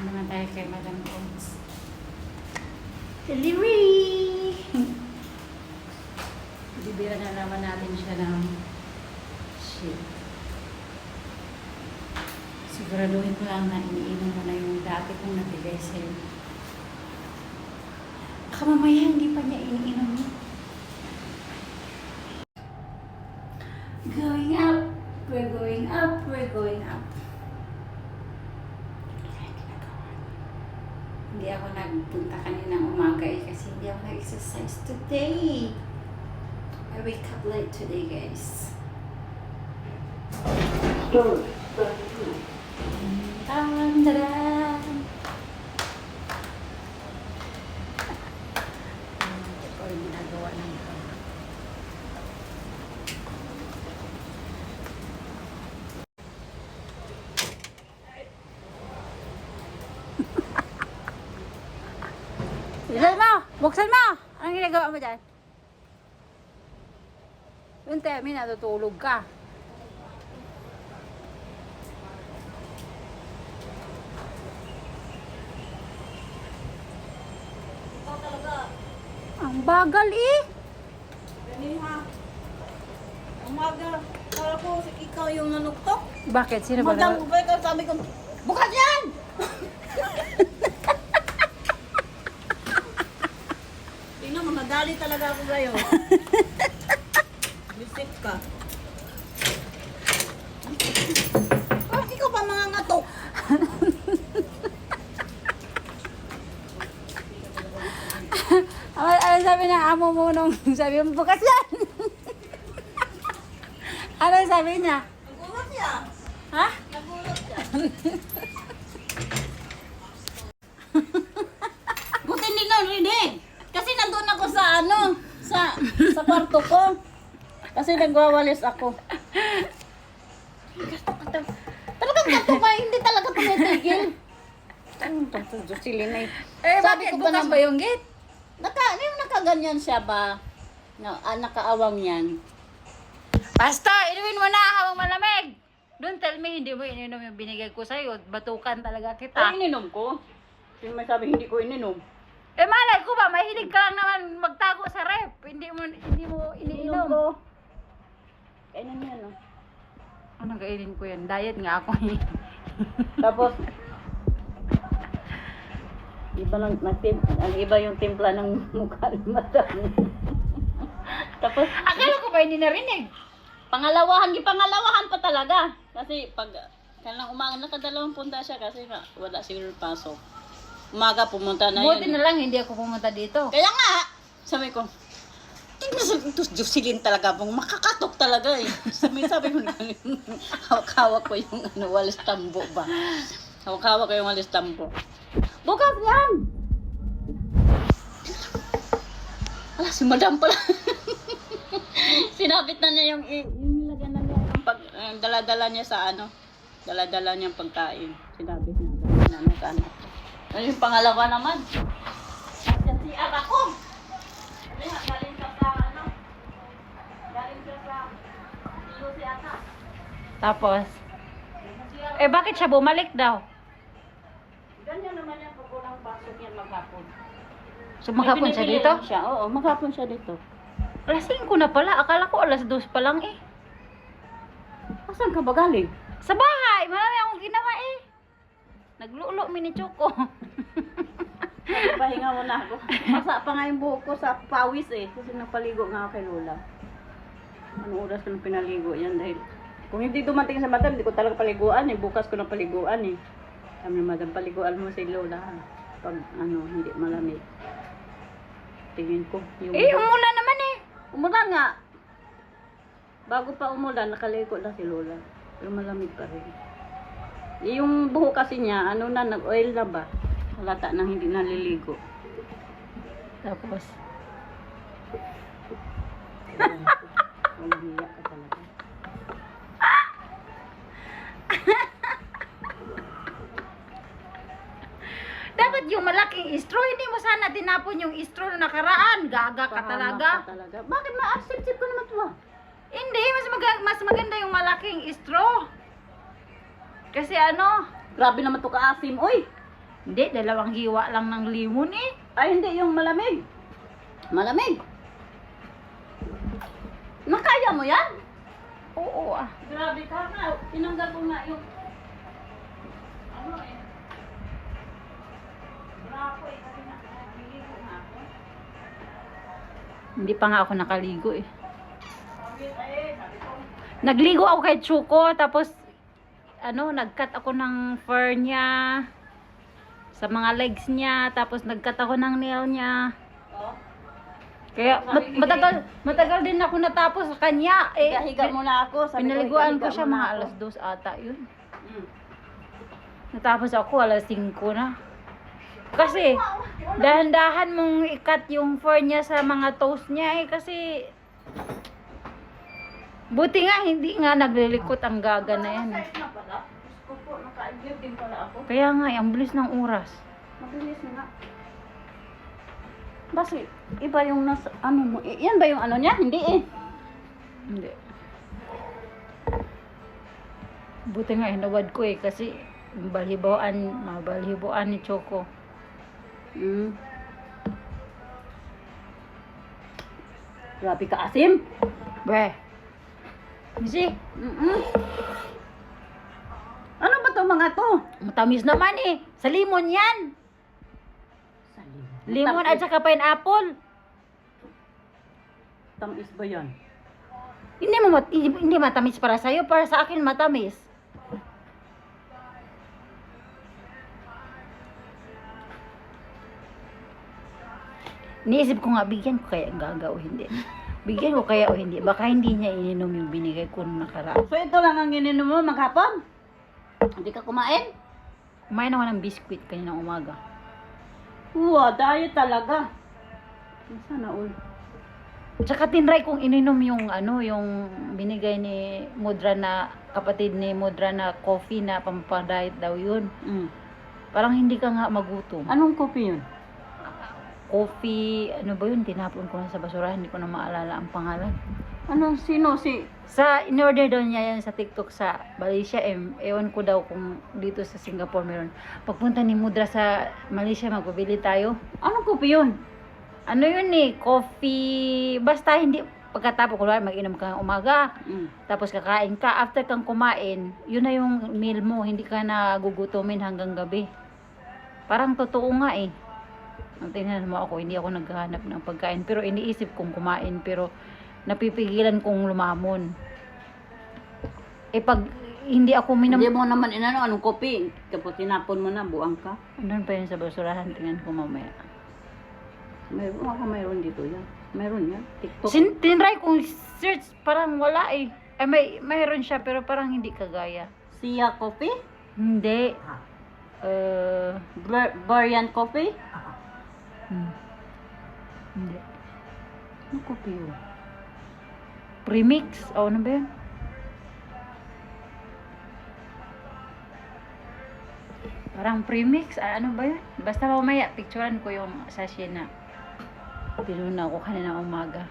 Daan naman tayo kay Madam Combs. Delivery! Bibira na naman natin siya ng shit. Siguraduhin ko lang na iniinom mo na yung dati kong nabili sa'yo. Baka mamaya hindi pa niya iniinom mo. Going up, we're going up, we're going up. Hindi ako nagpunta kaninang umaga kasi hindi ako nag-exercise today. I wake up late today, guys. Tandaran! Ito ko yung ginagawa ng ito. Buksan mo! Buksan mo! Anong ginagawa mo dyan? Yung Temi, natutulog ka. Ikaw talaga. Ang bagal eh! Ganiha. Umaga. Kala ko ikaw yung nanuktok. Bakit? Sino ba? Madam, ba ikaw sabi ko, bukas yan! Tingnan mo, nadali talaga ako sa'yo. Visit ka. Parang ikaw pa mga ngatok. Ano sabi ng amo mo nung sabi mo, bukas yan! Ano sabi niya? Nagulat siya. Ha? Nagulat siya. Buti hindi narinig. Kasi nandun ako sa sa kwarto ko. Kasi nagwawalis ako. Talagang gato ba? Hindi talaga tumitigil. Silin ay. Sabi ko bukas ba yung gate? Yung nakaganyan siya ba? Nakaawang yan. Basta, inumin mo na habang malamig. Don't tell me hindi mo ininom yung binigay ko sa'yo. Batukan talaga kita. Ay, ininom ko. Sino may sabi hindi ko ininom? Eh malay ko ba, mahilig ka lang naman magtago sa rep. Hindi mo iniinom. ko. Kainan yan, no? Anong kainin ko yan? Diet nga ako eh. Tapos, iba lang, ang iba yung timpla ng mukha ni Madam. Tapos, Akala ko ba hindi narinig? pangalawahan pa talaga. Kasi pag, kailang umaga, nakadalawang punta siya kasi wala siguro pasok. Umaga pumunta na Buti yun. na lang hindi ako pumunta dito. Kaya nga, sabi ko, tingnan sa ito, Jocelyn talaga, pong makakatok talaga eh. Sabi ko, hawak-hawak ko yung walis tambo ba? Hawak-hawak ko yung walis tambo. Bukas yan! Ala, si Madam pala. Sinabit na niya yung nilagyan na niya yung dala-dala niya sa dala-dala niyang pagkain. Sinabit na ano. Ano yung pangalawa naman? Nandiyan si ako. Galing ka sa galing ka sa si Ata. Tapos, bakit siya bumalik daw? Ganyan naman yan pag unang pasok yan maghapon. So maghapon siya dito? Oo, maghapon siya dito. Alas 5 na pala. Akala ko alas 2 pa lang eh. Asan ka ba galing? Sa bahay. Marami akong ginawa eh. Naglulo mini Choco. Pahinga muna ako. Masa pa nga yung buhok ko sa pawis eh. Kasi napaligo nga ako kay Lola. Anong oras ko nang pinaligo yan dahil kung hindi dumating sa Madam, hindi ko talaga paliguan eh. Bukas ko na paliguan eh. Sabi ni Madam, paliguan mo si Lola. Pag hindi malamig. Tingin ko. Yung Umulan naman eh. umulan nga. Bago pa umulan, nakaligo na si Lola. Pero malamig pa rin. Yung buhok kasi niya, nag-oil na ba? Halata nang hindi naliligo. Tapos, Walang hiya ka talaga. dapat yung malaking straw, hindi mo sana tinapon yung straw na nakaraan. Gaga ka Pahamak talaga. ka talaga. Bakit ma-accept ko naman ito ba? Hindi, mas maganda yung malaking straw. Kasi Grabe naman to kaasim. Uy! Hindi, dalawang hiwa lang ng limon eh. Ay, hindi, yung malamig. Malamig. Nakaya mo yan? Oo ah. Grabe ka na. Tinanggal ko nga yung... Ano eh. Bravo eh. Kasi naliligo nga ako. Hindi pa nga ako nakaligo eh. Sabi ko. Nagligo ako kay Chuko, tapos nag-cut ako ng fur niya sa mga legs niya, tapos nag-cut ako ng nail niya. Oh. Kaya matagal din ako natapos sa kanya. Higa mo na ako. Sabi Pinaliguan ko higa siya mo na mga ako. alas 2 ata yun. Mm. Natapos ako alas 5 na. Kasi dahan-dahan mong ikat yung fur niya sa mga toes niya eh, kasi buti nga hindi nga naglilikot ang gaga na yan. Kahit na pala. Diyos ko po, naka-admute din pala ako. Kaya nga, ang bilis ng oras. Mabilis na nga. Basta iba yung nasa, ano mo, yan ba yung ano niya? Hindi eh. Hindi. Buti nga, hinawad ko eh, kasi mabalhiboan ni Choco. Mm. Grabe ka asim. Bre. Misi, Ano ba to mga to? matamis naman eh. Sa limon yan. Limon at saka pineapple. Tamis ba yan? Hindi matamis para sa'yo, para sa akin matamis. Niisip ko nga, bigyan ko kaya ang gaga o hindi. Bigyan ko kaya o hindi. Baka hindi niya ininom yung binigay ko nung nakaraan. So ito lang ang ininom mo maghapon? Hindi ka kumain? Kumain ako ng biskuit kanina umaga. Wow, diet talaga. Sana all. Tsaka tinry kong ininom yung yung binigay ni Mudra na, kapatid ni Mudra na coffee na pampadiet daw yun. Mm. Parang hindi ka nga magutom. Anong kopi yun? Coffee, ano ba yun? Tinapon ko na sa basura, hindi ko na maalala ang pangalan. Ano, sino si... Sa in-order daw niya yan sa TikTok sa Malaysia, ewan ko daw kung dito sa Singapore meron. Pagpunta ni Mudra sa Malaysia, magbabili tayo. Anong kopi yun? Ano yun eh, coffee, basta hindi, pagkatapos ko mag-inom ka ng umaga, tapos kakain ka, after kang kumain, yun na yung meal mo, hindi ka na gugutumin hanggang gabi. Parang totoo nga eh. Ang tingnan mo ako, hindi ako naghahanap ng pagkain, pero iniisip kong kumain, pero napipigilan kong lumamon. Pag hindi ako Hindi mo naman inano, anong kopi? Kapag tinapon mo na, buang ka. Andun pa yun sa basurahan, tingnan ko mamaya. Mayroon dito yan. Mayroon yan. TikTok. Tinry kong search, parang wala eh. Mayroon siya, pero parang hindi kagaya. Siya coffee? Hindi. Barian coffee? Hindi. Ano coffee yun? Premix? O ano ba yun? Parang premix? Ano ba yun? Basta mamaya, picturean ko yung sachet na pinuna ko kanina umaga.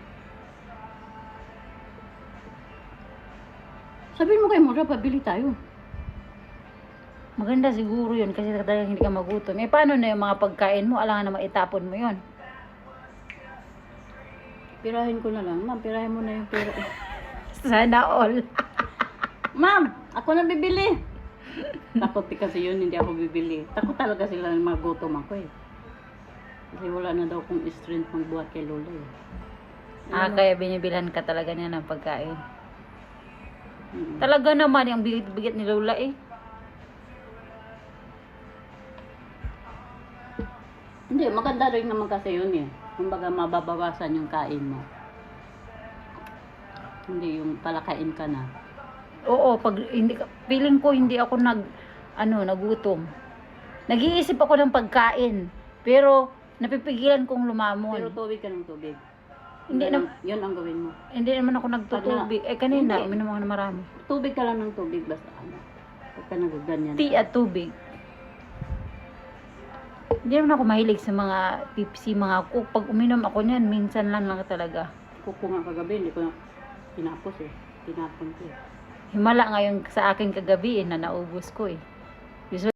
Sabihin mo kay Mura, pabili tayo. Maganda siguro yun kasi talagang hindi ka magutom. Paano na yung mga pagkain mo? Alangan na maitapon mo yun. Pirahin ko na lang. Ma'am, pirahin mo na yung pera. Sana all. Ma'am, ako na bibili. Takot kasi yun, hindi ako bibili. Takot talaga sila na magutom ako eh. Kasi wala na daw kong strength magbuhat kay Lola eh. Kaya binibilhan ka talaga niya ng pagkain. Talaga naman, yung bigit ni Lola eh. Hindi, maganda rin naman kasi yun eh. Kumbaga mababawasan yung kain mo. Hindi yung palakain ka na. Oo, pag hindi feeling ko hindi ako nagutom. Nag-iisip ako ng pagkain, pero napipigilan kong lumamon. Pero tubig ka ng tubig. Hindi Yun ang gawin mo. Hindi naman ako nagtutubig. Kanina, Hindi. uminom ako ng marami. Tubig ka lang ng tubig basta ano. Huwag ka nagaganyan. Tea at tubig. Hindi naman ako mahilig sa mga tipsy, mga coke. Pag uminom ako niyan, minsan lang talaga. Kuko nga kagabi, hindi ko na tinapos eh. Tinapon ko eh. Himala ngayon sa akin kagabi na naubos ko eh.